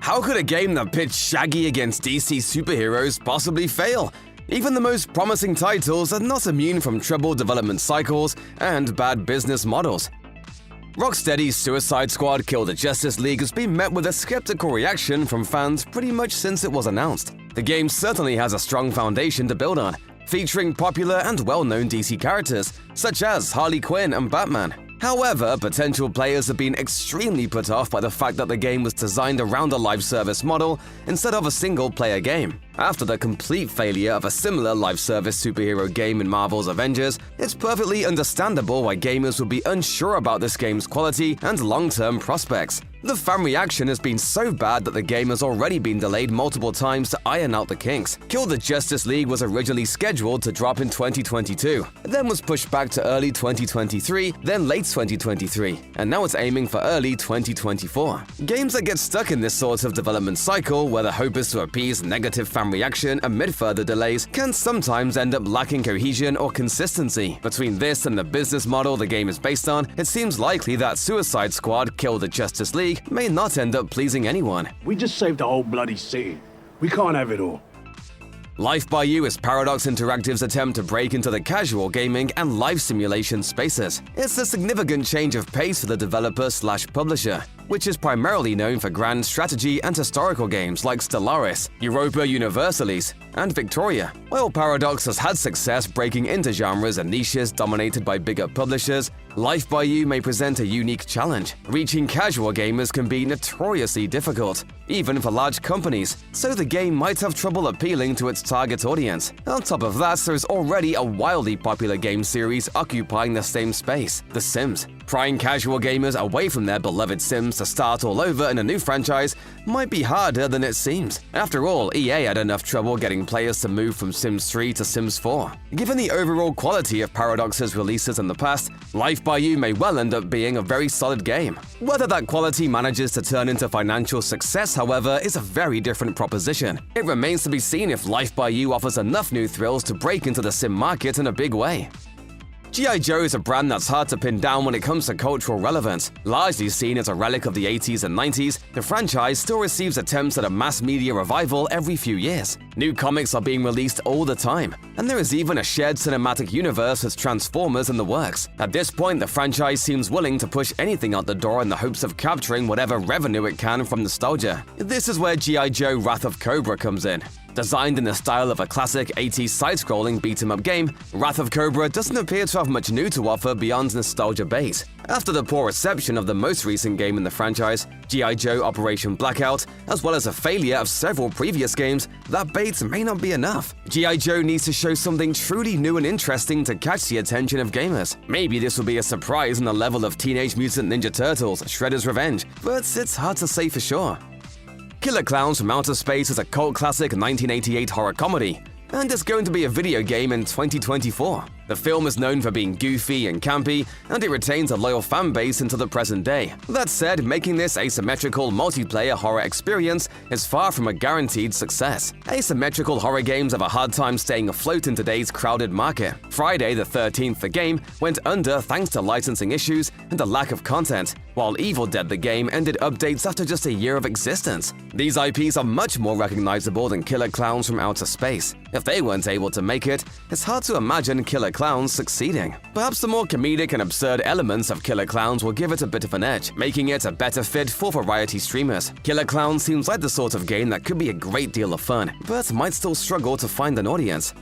How could a game that pitched Shaggy against DC superheroes possibly fail? Even the most promising titles are not immune from troubled development cycles and bad business models. Rocksteady's Suicide Squad Kill the Justice League has been met with a skeptical reaction from fans pretty much since it was announced. The game certainly has a strong foundation to build on, featuring popular and well-known DC characters such as Harley Quinn and Batman. However, potential players have been extremely put off by the fact that the game was designed around a live service model instead of a single-player game. After the complete failure of a similar live service superhero game in Marvel's Avengers, it's perfectly understandable why gamers would be unsure about this game's quality and long-term prospects. The fan reaction has been so bad that the game has already been delayed multiple times to iron out the kinks. Kill the Justice League was originally scheduled to drop in 2022, then was pushed back to early 2023, then late 2023, and now it's aiming for early 2024. Games that get stuck in this sort of development cycle, where the hope is to appease negative fan reaction amid further delays, can sometimes end up lacking cohesion or consistency. Between this and the business model the game is based on, it seems likely that Suicide Squad Kill the Justice League may not end up pleasing anyone. We just saved the whole bloody city. We can't have it all. Life by You is Paradox Interactive's attempt to break into the casual gaming and life simulation spaces. It's a significant change of pace for the developer/publisher, which is primarily known for grand strategy and historical games like Stellaris, Europa Universalis, and Victoria. While Paradox has had success breaking into genres and niches dominated by bigger publishers, Life by You may present a unique challenge. Reaching casual gamers can be notoriously difficult, even for large companies, so the game might have trouble appealing to its target audience. On top of that, there's already a wildly popular game series occupying the same space, The Sims. Prying casual gamers away from their beloved Sims to start all over in a new franchise might be harder than it seems. After all, EA had enough trouble getting players to move from Sims 3 to Sims 4. Given the overall quality of Paradox's releases in the past, Life by You may well end up being a very solid game. Whether that quality manages to turn into financial success, however, is a very different proposition. It remains to be seen if Life by You offers enough new thrills to break into the sim market in a big way. G.I. Joe is a brand that's hard to pin down when it comes to cultural relevance. Largely seen as a relic of the 80s and 90s, the franchise still receives attempts at a mass media revival every few years. New comics are being released all the time, and there is even a shared cinematic universe with Transformers in the works. At this point, the franchise seems willing to push anything out the door in the hopes of capturing whatever revenue it can from nostalgia. This is where G.I. Joe Wrath of Cobra comes in. Designed in the style of a classic 80s side-scrolling beat-em-up game, Wrath of Cobra doesn't appear to have much new to offer beyond nostalgia base. After the poor reception of the most recent game in the franchise, G.I. Joe Operation Blackout, as well as a failure of several previous games, that bait may not be enough. G.I. Joe needs to show something truly new and interesting to catch the attention of gamers. Maybe this will be a surprise on the level of Teenage Mutant Ninja Turtles, Shredder's Revenge, but it's hard to say for sure. Killer Klowns from Outer Space is a cult classic 1988 horror comedy, and it's going to be a video game in 2024. The film is known for being goofy and campy, and it retains a loyal fan base into the present day. That said, making this asymmetrical multiplayer horror experience is far from a guaranteed success. Asymmetrical horror games have a hard time staying afloat in today's crowded market. Friday the 13th, the game, went under thanks to licensing issues and a lack of content, while Evil Dead the game ended updates after just a year of existence. These IPs are much more recognizable than Killer Klowns from Outer Space. If they weren't able to make it, it's hard to imagine Killer Klowns succeeding. Perhaps the more comedic and absurd elements of Killer Klowns will give it a bit of an edge, making it a better fit for variety streamers. Killer Klowns seems like the sort of game that could be a great deal of fun, but might still struggle to find an audience.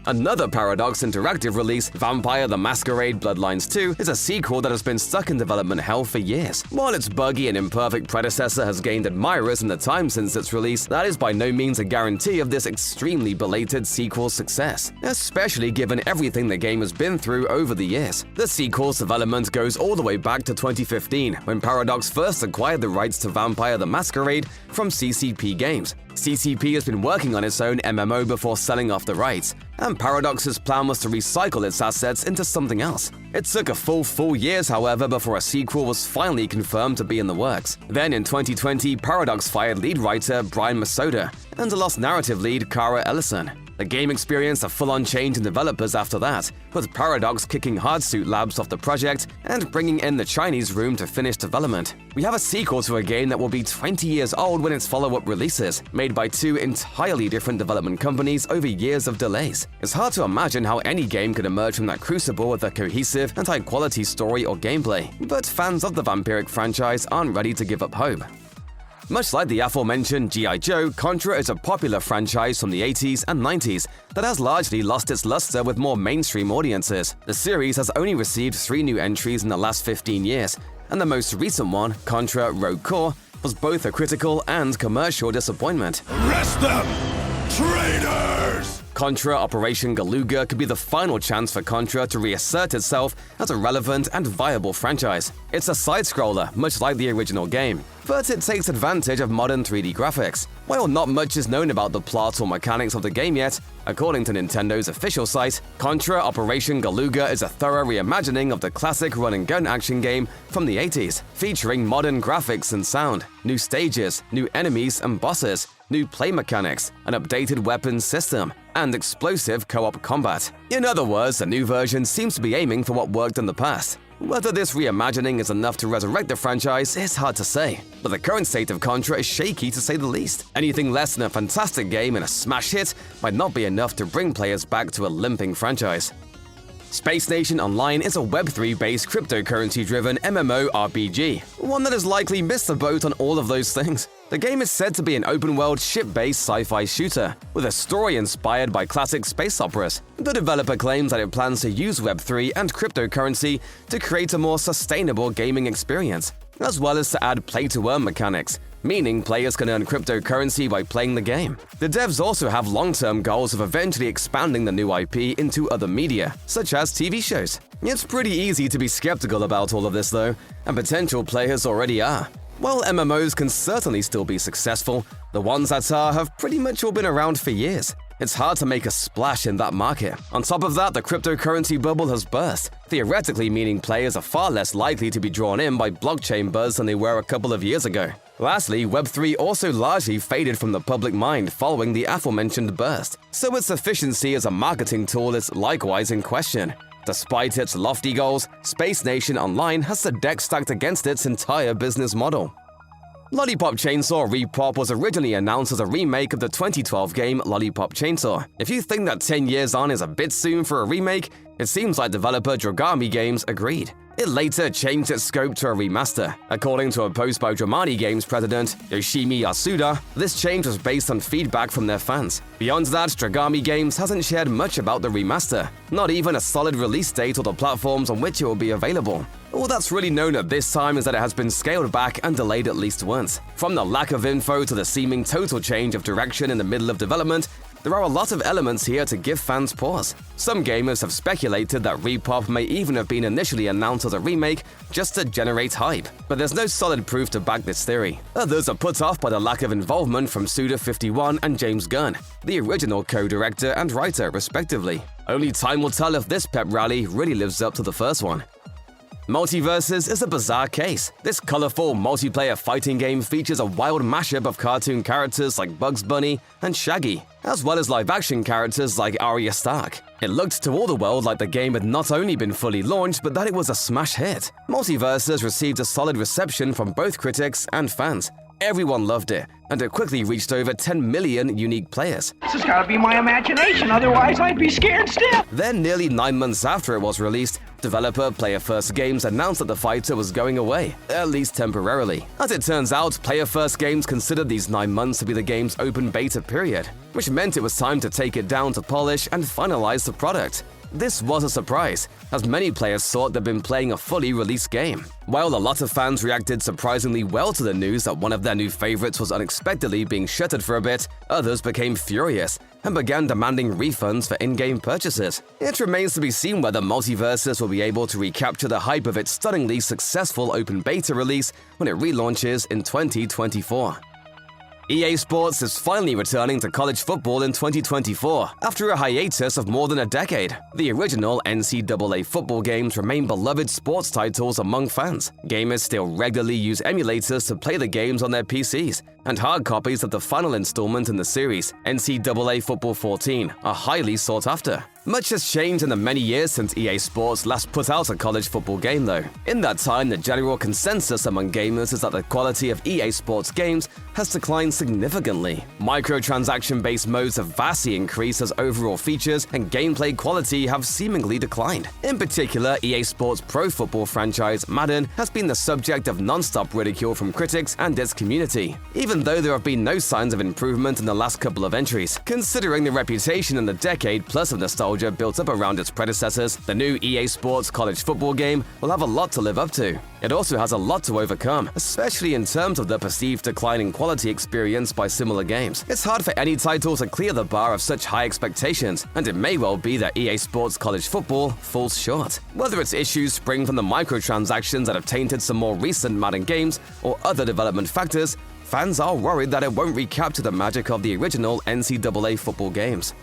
Another Paradox Interactive release, Vampire the Masquerade Bloodlines 2, is a sequel that has been stuck in development hell for years. While its buggy and imperfect predecessor has gained admirers in the time since its release, that is by no means a guarantee of this extremely belated sequel's success, especially given everything the game has been through over the years. The sequel's development goes all the way back to 2015, when Paradox first acquired the rights to Vampire the Masquerade from CCP Games. CCP has been working on its own MMO before selling off the rights, and Paradox's plan was to recycle its assets into something else. It took a full 4 years, however, before a sequel was finally confirmed to be in the works. Then in 2020, Paradox fired lead writer Brian Masoda and lost narrative lead Kara Ellison. The game experienced a full-on change in developers after that, with Paradox kicking Hardsuit Labs off the project and bringing in the Chinese room to finish development. We have a sequel to a game that will be 20 years old when its follow-up releases, made by two entirely different development companies over years of delays. It's hard to imagine how any game could emerge from that crucible with a cohesive and high-quality story or gameplay, but fans of the vampiric franchise aren't ready to give up hope. Much like the aforementioned G.I. Joe, Contra is a popular franchise from the 80s and 90s that has largely lost its luster with more mainstream audiences. The series has only received 3 new entries in the last 15 years, and the most recent one, Contra Rogue Core, was both a critical and commercial disappointment. Arrest them! Traitors! Contra Operation Galuga could be the final chance for Contra to reassert itself as a relevant and viable franchise. It's a side-scroller, much like the original game, but it takes advantage of modern 3D graphics. While not much is known about the plot or mechanics of the game yet, according to Nintendo's official site, Contra Operation Galuga is a thorough reimagining of the classic run-and-gun action game from the 80s, featuring modern graphics and sound, new stages, new enemies and bosses, new play mechanics, an updated weapons system, and explosive co-op combat. In other words, the new version seems to be aiming for what worked in the past. Whether this reimagining is enough to resurrect the franchise is hard to say, but the current state of Contra is shaky to say the least. Anything less than a fantastic game and a smash hit might not be enough to bring players back to a limping franchise. Space Nation Online is a Web3-based cryptocurrency-driven MMORPG, one that has likely missed the boat on all of those things. The game is said to be an open-world, ship-based sci-fi shooter, with a story inspired by classic space operas. The developer claims that it plans to use Web3 and cryptocurrency to create a more sustainable gaming experience, as well as to add play-to-earn mechanics, meaning players can earn cryptocurrency by playing the game. The devs also have long-term goals of eventually expanding the new IP into other media, such as TV shows. It's pretty easy to be skeptical about all of this though, and potential players already are. While MMOs can certainly still be successful, the ones that are have pretty much all been around for years. It's hard to make a splash in that market. On top of that, the cryptocurrency bubble has burst, theoretically meaning players are far less likely to be drawn in by blockchain buzz than they were a couple of years ago. Lastly, Web3 also largely faded from the public mind following the aforementioned burst, so its efficiency as a marketing tool is likewise in question. Despite its lofty goals, Space Nation Online has the deck stacked against its entire business model. Lollipop Chainsaw RePOP was originally announced as a remake of the 2012 game Lollipop Chainsaw. If you think that 10 years on is a bit soon for a remake, it seems like developer Dragami Games agreed. It later changed its scope to a remaster. According to a post by Dramani Games president Yoshimi Yasuda, this change was based on feedback from their fans. Beyond that, Dragami Games hasn't shared much about the remaster, not even a solid release date or the platforms on which it will be available. All that's really known at this time is that it has been scaled back and delayed at least once. From the lack of info to the seeming total change of direction in the middle of development, there are a lot of elements here to give fans pause. Some gamers have speculated that RePOP may even have been initially announced as a remake just to generate hype, but there's no solid proof to back this theory. Others are put off by the lack of involvement from Suda51 and James Gunn, the original co-director and writer respectively. Only time will tell if this pep rally really lives up to the first one. MultiVersus is a bizarre case. This colorful multiplayer fighting game features a wild mashup of cartoon characters like Bugs Bunny and Shaggy, as well as live-action characters like Arya Stark. It looked to all the world like the game had not only been fully launched, but that it was a smash hit. MultiVersus received a solid reception from both critics and fans. Everyone loved it, and it quickly reached over 10 million unique players. This has got to be my imagination, otherwise I'd be scared stiff. Then, nearly 9 months after it was released, developer Player First Games announced that the fighter was going away, at least temporarily. As it turns out, Player First Games considered these 9 months to be the game's open beta period, which meant it was time to take it down to polish and finalize the product. This was a surprise, as many players thought they'd been playing a fully released game. While a lot of fans reacted surprisingly well to the news that one of their new favorites was unexpectedly being shuttered for a bit, others became furious and began demanding refunds for in-game purchases. It remains to be seen whether MultiVersus will be able to recapture the hype of its stunningly successful open beta release when it relaunches in 2024. EA Sports is finally returning to college football in 2024 after a hiatus of more than a decade. The original NCAA football games remain beloved sports titles among fans. Gamers still regularly use emulators to play the games on their PCs, and hard copies of the final installment in the series, NCAA Football 14, are highly sought after. Much has changed in the many years since EA Sports last put out a college football game, though. In that time, the general consensus among gamers is that the quality of EA Sports games has declined significantly. Microtransaction-based modes have vastly increased as overall features and gameplay quality have seemingly declined. In particular, EA Sports pro football franchise Madden has been the subject of non-stop ridicule from critics and its community, even though there have been no signs of improvement in the last couple of entries. Considering the reputation and the decade plus of nostalgia built up around its predecessors, the new EA Sports college football game will have a lot to live up to. It also has a lot to overcome, especially in terms of the perceived declining quality experienced by similar games. It's hard for any title to clear the bar of such high expectations, and it may well be that EA Sports college football falls short. Whether its issues spring from the microtransactions that have tainted some more recent Madden games or other development factors, fans are worried that it won't recapture the magic of the original NCAA football games.